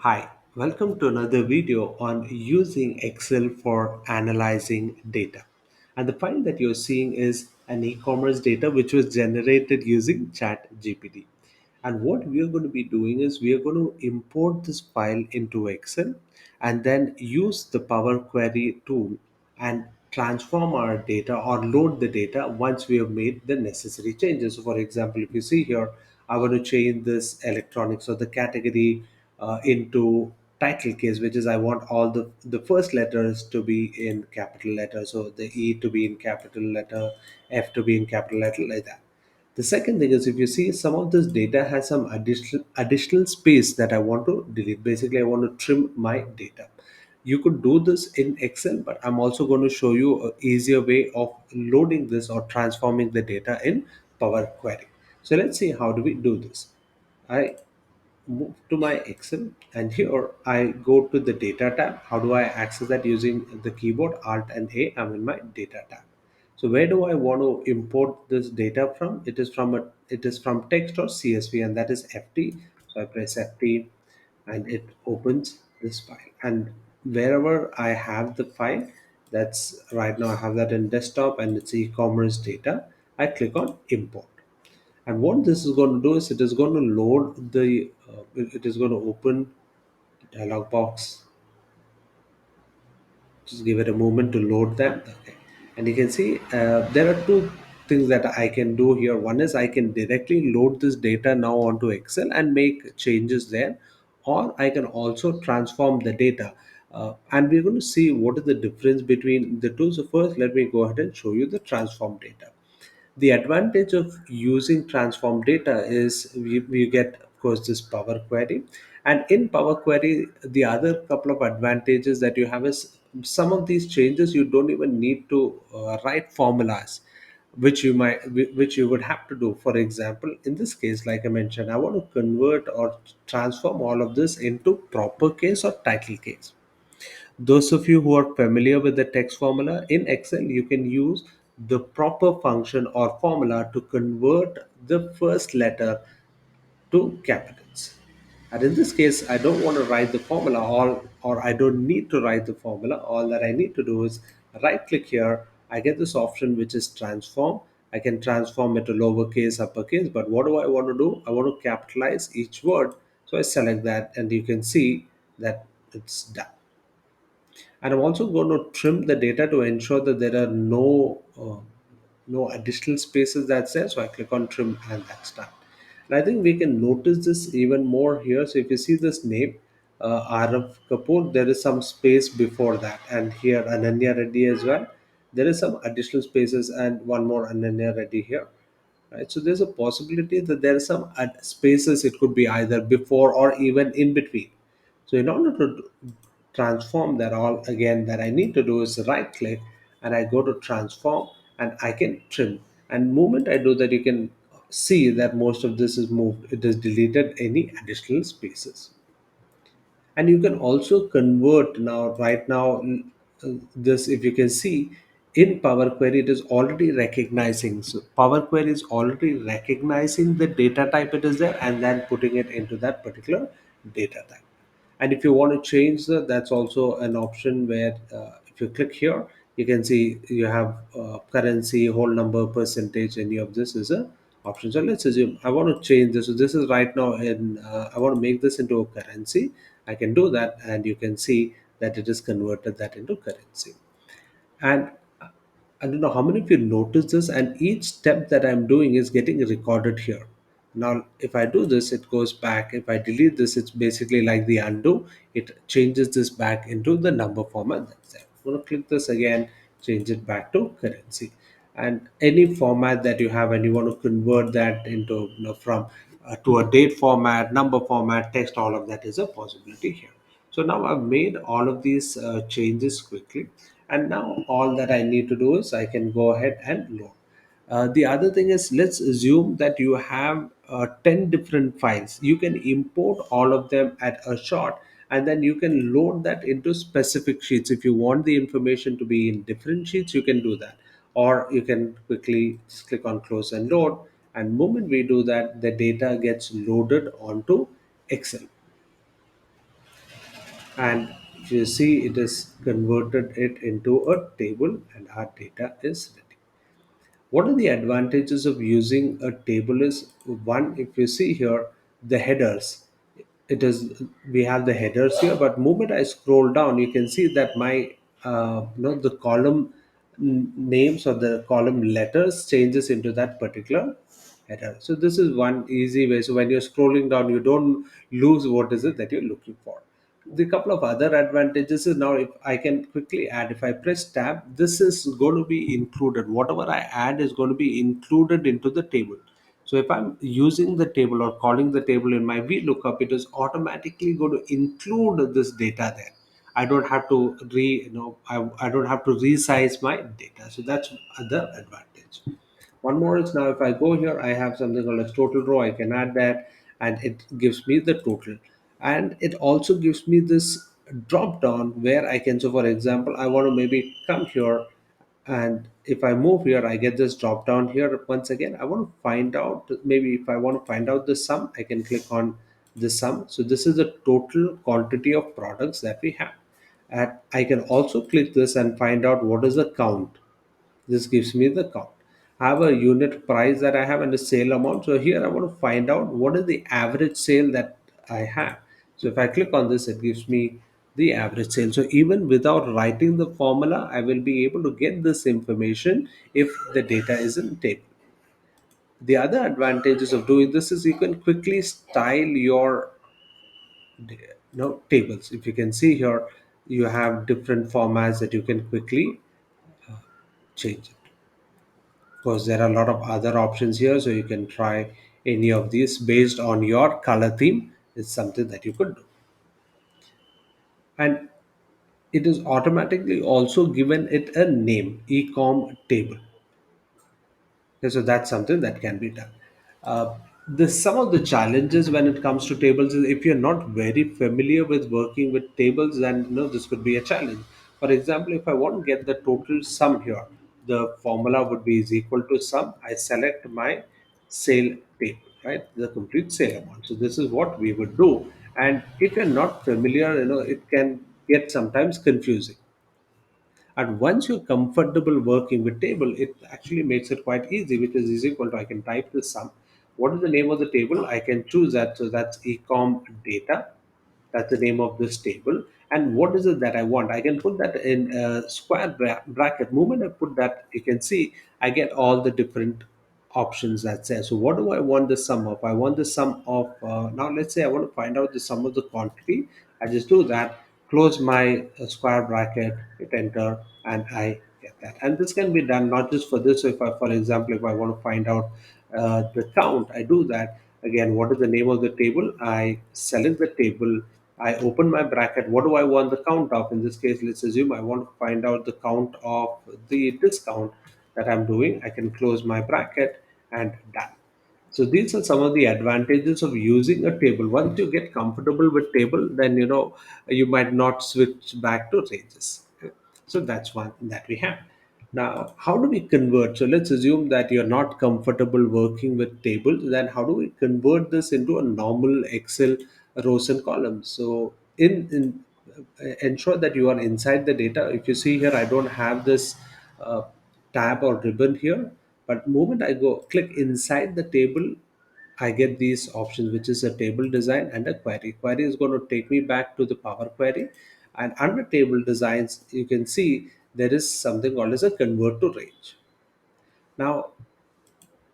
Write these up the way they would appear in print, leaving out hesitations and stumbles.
Hi, welcome to another video on using Excel for analyzing data. And the file that you're seeing is an e-commerce data which was generated using ChatGPT. And what we are going to be doing is we are going to import this file into Excel and then use the Power Query tool and transform our data or load the data once we have made the necessary changes. So, for example, if you see here, I want to change this electronics or the category into title case, which is I want all the first letters to be in capital letter, so the E to be in capital letter, F to be in capital letter, like that. The second thing is, if you see, some of this data has some additional space that I want to delete. Basically, I want to trim my data. You could do this in Excel, but I'm also going to show you an easier way of loading this or transforming the data in Power Query. So let's see how do we do this. I move to my Excel, and here I go to the data tab. How do I access that? Using the keyboard Alt and A. I'm in my data tab. So where do I want to import this data from? It is from text or CSV, and that is FT. So I press FT and it opens this file. And wherever I have the file, that's right now I have that in desktop and it's e-commerce data. I click on import. And what this is going to do is it is going to load it is going to open dialog box. Just give it a moment to load that. Okay. And you can see there are two things that I can do here. One is I can directly load this data now onto Excel and make changes there, or I can also transform the data. And we're going to see what is the difference between the two. So first, let me go ahead and show you the transform data. The advantage of using transform data is we get, of course, this Power Query. And in Power Query, the other couple of advantages that you have is some of these changes you don't even need to write formulas, which you would have to do. For example, in this case, like I mentioned, I want to convert or transform all of this into proper case or title case. Those of you who are familiar with the text formula in Excel, you can use the proper function or formula to convert the first letter to capitals. And in this case, I don't want to write the formula or I don't need to write the formula. All that I need to do is right click here. I get this option which is transform. I can transform it to lowercase, uppercase. But what do I want to do? I want to capitalize each word. So I select that and you can see that it's done. And I'm also going to trim the data to ensure that there are no additional spaces that's there. So I click on trim and that's done. And I think we can notice this even more here. So if you see this name, Arav Kapoor, there is some space before that, and here Ananya Reddy as well. There is some additional spaces and one more Ananya Reddy here, right? So there's a possibility that there are some spaces. It could be either before or even in between. So in order to transform that, all again that I need to do is right click and I go to transform and I can trim. And moment I do that, you can see that most of this is moved. It has deleted any additional spaces. And you can also convert now, right now, this, if you can see in Power Query, it is already recognizing. So Power Query is already recognizing the data type it is there and then putting it into that particular data type. And if you want to change that, that's also an option where if you click here, you can see you have currency, whole number, percentage. Any of this is a option. So let's assume I want to change this. So this is right now in, I want to make this into a currency. I can do that, and you can see that it is converted that into currency. And I don't know how many of you notice this, and each step that I'm doing is getting recorded here. Now, if I do this, it goes back. If I delete this, it's basically like the undo. It changes this back into the number format that's there. I'm going to click this again, change it back to currency. And any format that you have, and you want to convert that into, from to a date format, number format, text, all of that is a possibility here. So now I've made all of these changes quickly. And now all that I need to do is I can go ahead and load. The other thing is, let's assume that you have 10 different files. You can import all of them at a shot, and then you can load that into specific sheets. If you want the information to be in different sheets, you can do that. Or you can quickly just click on close and load. And moment we do that, the data gets loaded onto Excel. And if you see, it is converted it into a table and our data is ready. What are the advantages of using a table is, one, if you see here, the headers, it is, we have the headers here, but moment I scroll down, you can see that my the column names or the column letters changes into that particular header. So this is one easy way. So when you're scrolling down, you don't lose what is it that you're looking for. The couple of other advantages is, now if I can quickly add, if I press tab, this is going to be included, whatever I add is going to be included into the table. So if I'm using the table or calling the table in my VLOOKUP, it is automatically going to include this data there. I don't have to I don't have to resize my data. So that's other advantage. One more is, now if I go here, I have something called as total row. I can add that and it gives me the total. And it also gives me this drop down where I can, so for example, I want to maybe come here, and if I move here, I get this drop down here. Once again, I want to find out, maybe if I want to find out the sum, I can click on the sum. So this is the total quantity of products that we have. And I can also click this and find out what is the count. This gives me the count. I have a unit price that I have and a sale amount. So here I want to find out what is the average sale that I have. So if I click on this, it gives me the average sale. So even without writing the formula, I will be able to get this information if the data is in table. The other advantages of doing this is, you can quickly style your tables. If you can see here, you have different formats that you can quickly change it. Of course, there are a lot of other options here, so you can try any of these based on your color theme. It's something that you could do. And it is automatically also given it a name, ecom table. Okay, so that's something that can be done. Some of the challenges when it comes to tables is, if you're not very familiar with working with tables, then this could be a challenge. For example, if I want to get the total sum here, the formula would be is equal to sum. I select my sale table, right? The complete sale amount. So this is what we would do. And if you're not familiar, it can get sometimes confusing. And once you're comfortable working with table, it actually makes it quite easy, which is equal to, I can type the sum. What is the name of the table? I can choose that. So that's ecom data. That's the name of this table. And what is it that I want? I can put that in a square bracket. Moment I put that, you can see I get all the different options that's there. So what do I want the sum of? I want the sum of, now let's say I want to find out the sum of the quantity. I just do that, close my square bracket, hit enter, and I get that. And this can be done not just for this. So if I, for example, if I want to find out the count, I do that. Again, what is the name of the table? I select the table. I open my bracket. What do I want the count of? In this case, let's assume I want to find out the count of the discount that I'm doing. I can close my bracket and done. So these are some of the advantages of using a table. Once you get comfortable with table, then you might not switch back to ranges. So that's one that we have. Now, how do we convert? So let's assume that you're not comfortable working with tables. Then how do we convert this into a normal Excel rows and columns? So in ensure that you are inside the data. If you see here, I don't have this uh, tab or ribbon here, but moment I go click inside the table, I get these options, which is a table design and a query. Query is going to take me back to the Power Query, and under table designs, you can see there is something called as a convert to range. Now,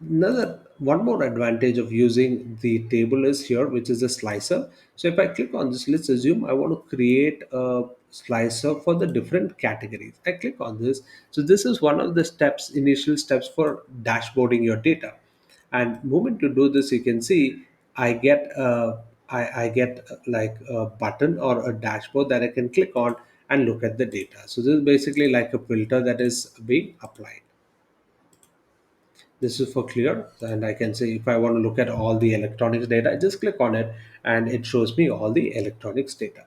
another one more advantage of using the table is here, which is a slicer. So if I click on this, let's assume I want to create a slicer for the different categories. I click on this. So this is one of the steps, initial steps for dashboarding your data. And moment to do this, you can see I get I get like a button or a dashboard that I can click on and look at the data. So this is basically like a filter that is being applied. This is for clear, and I can say if I want to look at all the electronics data, I just click on it and it shows me all the electronics data.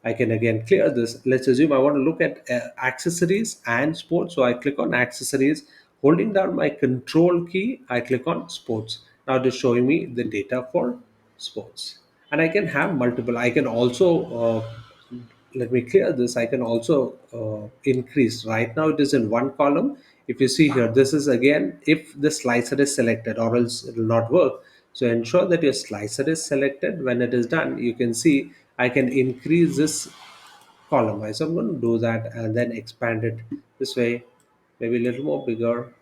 I can again clear this. Let's assume I want to look at accessories and sports. So I click on accessories, holding down my control key, I click on sports. Now it is showing me the data for sports. And I can have multiple. I can also let me clear this. I can also increase. Right now it is in one column. If you see here, this is again if the slicer is selected, or else it will not work. So ensure that your slicer is selected. When it is done, you can see I can increase this column wise. So I'm going to do that and then expand it this way, maybe a little more bigger.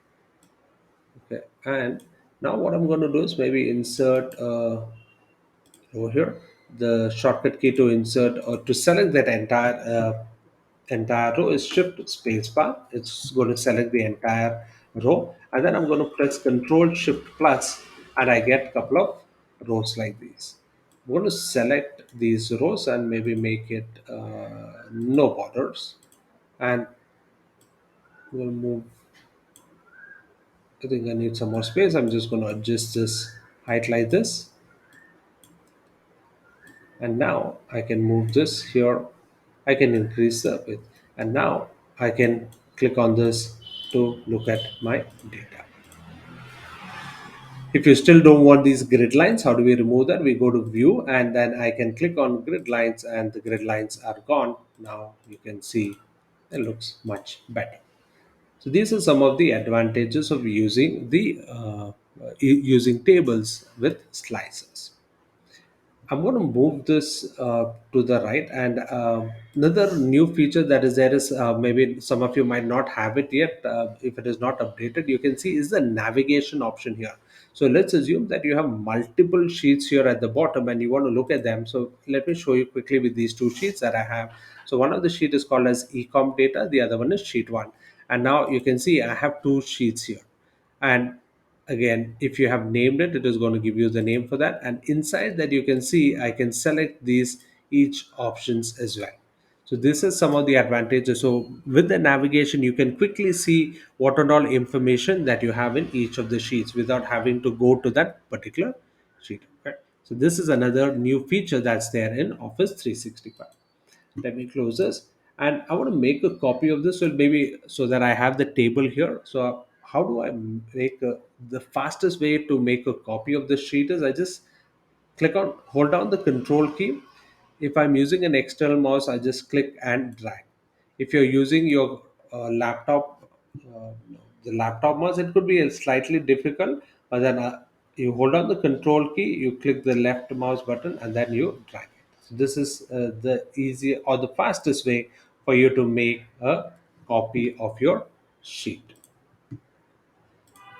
Okay, and now what I'm going to do is maybe insert over here the shortcut key to insert or to select that entire row is shift spacebar. It's going to select the entire row, and then I'm going to press control shift plus, and I get a couple of rows like these. I'm going to select these rows and maybe make it no borders, and we'll move. I think I need some more space. I'm just going to adjust this height like this, and now I can move this here. I can increase the width, and now I can click on this to look at my data. If you still don't want these grid lines, how do we remove that? We go to view, and then I can click on grid lines, and the grid lines are gone. Now you can see it looks much better. So these are some of the advantages of using using tables with slices. I'm going to move this to the right, and another new feature that is there is, maybe some of you might not have it yet. If it is not updated, you can see is the navigation option here. So let's assume that you have multiple sheets here at the bottom, and you want to look at them. So let me show you quickly with these two sheets that I have. So one of the sheet is called as ecom data, the other one is sheet one, and now you can see I have two sheets here. And again, if you have named it, it is going to give you the name for that, and inside that you can see I can select these each options as well. So this is some of the advantages. So with the navigation you can quickly see what and all information that you have in each of the sheets without having to go to that particular sheet. Okay, so this is another new feature that's there in Office 365. Let me close this, and I want to make a copy of this, so maybe so that I have the table here. So how do I make the fastest way to make a copy of the sheet is I just hold down the control key. If I'm using an external mouse, I just click and drag. If you're using your laptop, the laptop mouse, it could be a slightly difficult, but then you hold on the control key, you click the left mouse button, and then you drag it. So this is the easy or the fastest way for you to make a copy of your sheet.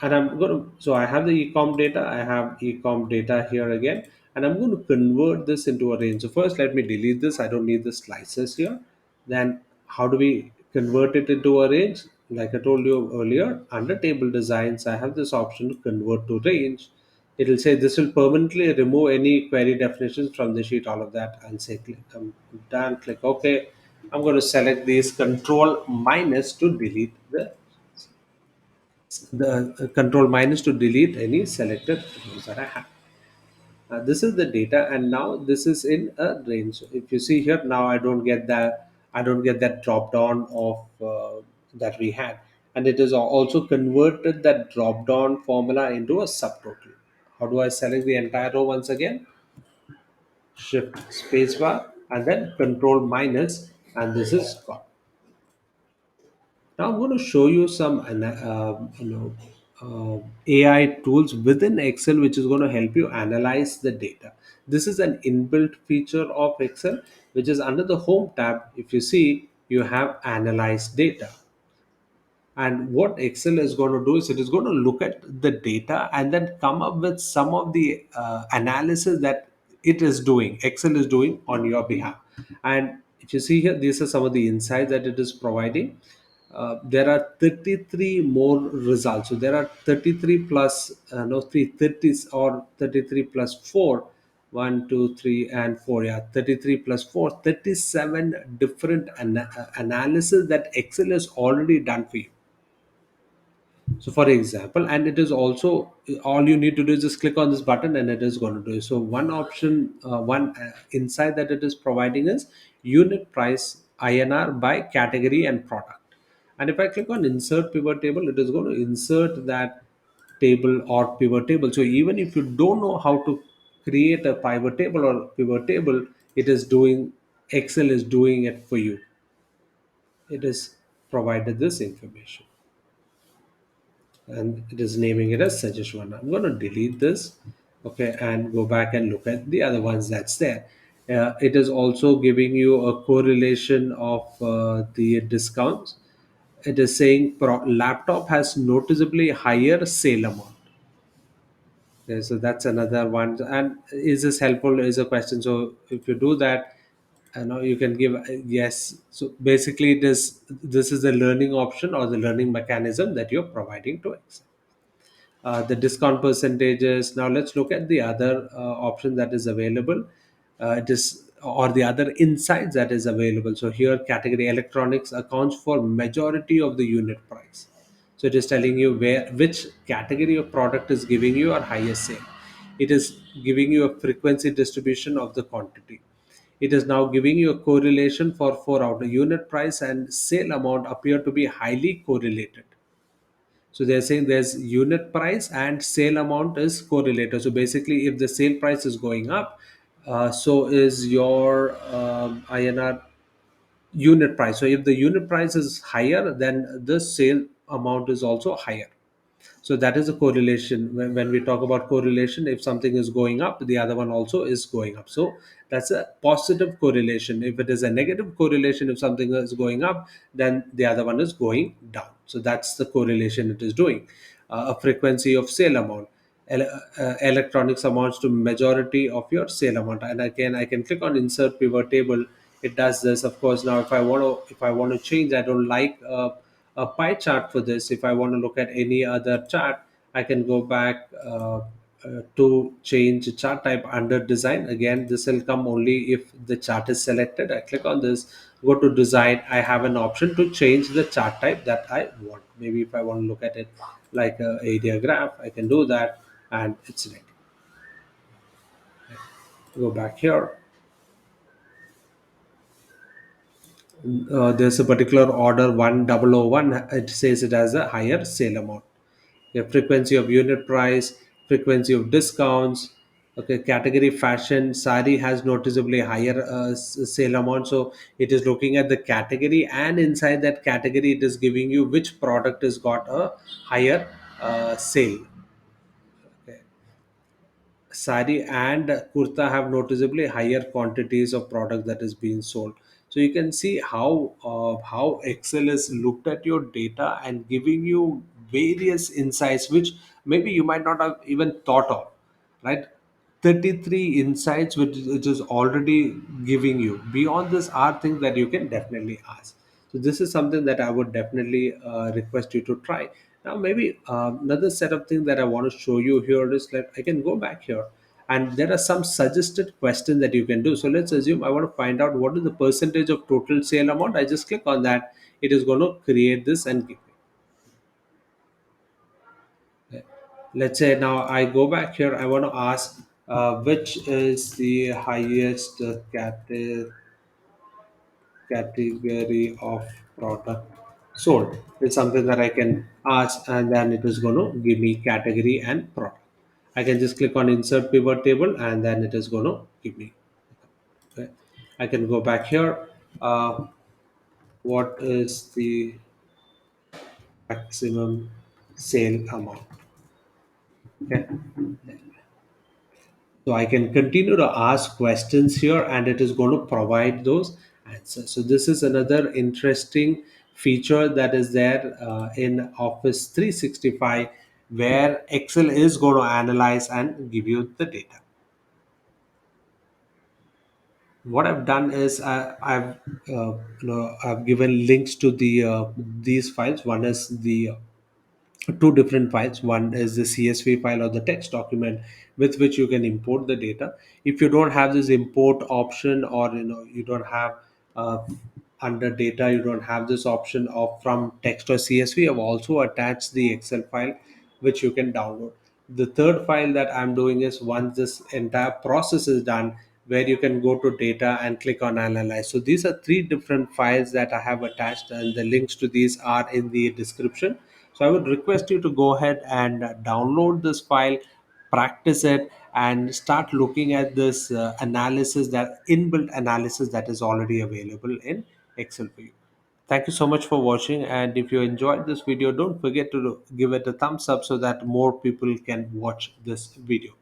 And I'm going to, so I have the ecom data, I have ecom data here again, and I'm going to convert this into a range. So first let me delete this. I don't need the slices here. Then how do we convert it into a range? Like I told you earlier, under table designs I have this option to convert to range. It will say this will permanently remove any query definitions from the sheet, all of that, and say click, I'm done, click OK. I'm going to select these, control minus to delete the control minus to delete any selected rows that I have. This is the data, and now this is in a range. So if you see here, now I don't get that drop down of that we had, and it is also converted that drop down formula into a subtotal. How do I select the entire row once again? Shift spacebar and then control minus, and this is gone. Now I'm going to show you some AI tools within Excel, which is going to help you analyze the data. This is an inbuilt feature of Excel, which is under the Home tab. If you see, you have analyze data. And what Excel is going to do is it is going to look at the data and then come up with some of the analysis that it is doing, Excel is doing on your behalf. And if you see here, these are some of the insights that it is providing. There are 33 more results. So there are 33 plus, no, 330s or 33 plus 4. 1, 2, 3, and 4. Yeah, 33 plus 4, 37 different analysis that Excel has already done for you. So for example, and it is also, all you need to do is just click on this button and it is going to do it. So one option, one insight that it is providing is unit price INR by category and product. And if I click on insert pivot table, it is going to insert that table or pivot table. So even if you don't know how to create a pivot table or pivot table, it is doing Excel is doing it for you. It is provided this information, and it is naming it as suggestion. I'm going to delete this, okay, and go back and look at the other ones that's there. It is also giving you a correlation of the discounts. It is saying laptop has noticeably higher sale amount. Okay, so that's another one. And is this helpful? Is a question. So if you do that, you can give yes. So basically, this is the learning option or the learning mechanism that you're providing to Excel. The discount percentages. Now let's look at the other option that is available. It is or the other insights that is available. So here, category electronics accounts for majority of the unit price. So it is telling you where which category of product is giving you a higher sale. It is giving you a frequency distribution of the quantity. It is now giving you a correlation for 4 out. Unit price and sale amount appear to be highly correlated. So they're saying there's unit price and sale amount is correlated. So basically, if the sale price is going up, so is your INR unit price. So if the unit price is higher, then the sale amount is also higher. So that is a correlation. When we talk about correlation, if something is going up, the other one also is going up. So that's a positive correlation. If it is a negative correlation, if something is going up, then the other one is going down. So that's the correlation it is doing. A frequency of sale amount. Electronics amounts to majority of your sale amount. And again, I can click on insert pivot table. It does this. Of course, now if I want to change, I don't like a pie chart for this. If I want to look at any other chart, I can go back to change chart type under design. Again, this will come only if the chart is selected. I click on this, go to design. I have an option to change the chart type that I want. Maybe if I want to look at it like a area graph, I can do that, and it's ready. Go back here. There's a particular order 1001. It says it has a higher sale amount. Okay, frequency of unit price, frequency of discounts. Okay, category fashion, sari has noticeably higher sale amount. So it is looking at the category, and inside that category, it is giving you which product has got a higher sale. Okay, sari and kurta have noticeably higher quantities of product that is being sold. So you can see how Excel has looked at your data and giving you various insights which maybe you might not have even thought of, right? 33 insights which is already giving you. Beyond this are things that you can definitely ask. So this is something that I would definitely request you to try. Now maybe another set of things that I want to show you here is that I can go back here, and there are some suggested questions that you can do. So let's assume I want to find out what is the percentage of total sale amount. I just click on that. It is going to create this and give me. Let's say now I go back here. I want to ask which is the highest category of product sold. It's something that I can ask, and then it is going to give me category and product. I can just click on insert pivot table, and then it is going to give me. Okay. I can go back here. What is the maximum sale amount? Okay. So I can continue to ask questions here, and it is going to provide those answers. So this is another interesting feature that is there in Office 365, where Excel is going to analyze and give you the data. What I've done is I've given links to these files. One is the two different files. One is the CSV file or the text document with which you can import the data. If you don't have this import option, or you don't have uh, under data, you don't have this option of from text or CSV, I've also attached the Excel file which you can download. The third file that I'm doing is, once this entire process is done, where you can go to data and click on analyze. So these are three different files that I have attached, and the links to these are in the description. So I would request you to go ahead and download this file, practice it, and start looking at this analysis, that inbuilt analysis that is already available in Excel for you. Thank you so much for watching, and if you enjoyed this video, don't forget to give it a thumbs up so that more people can watch this video.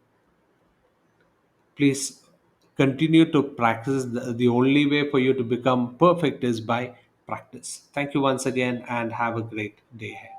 Please continue to practice. The only way for you to become perfect is by practice. Thank you once again, and have a great day ahead.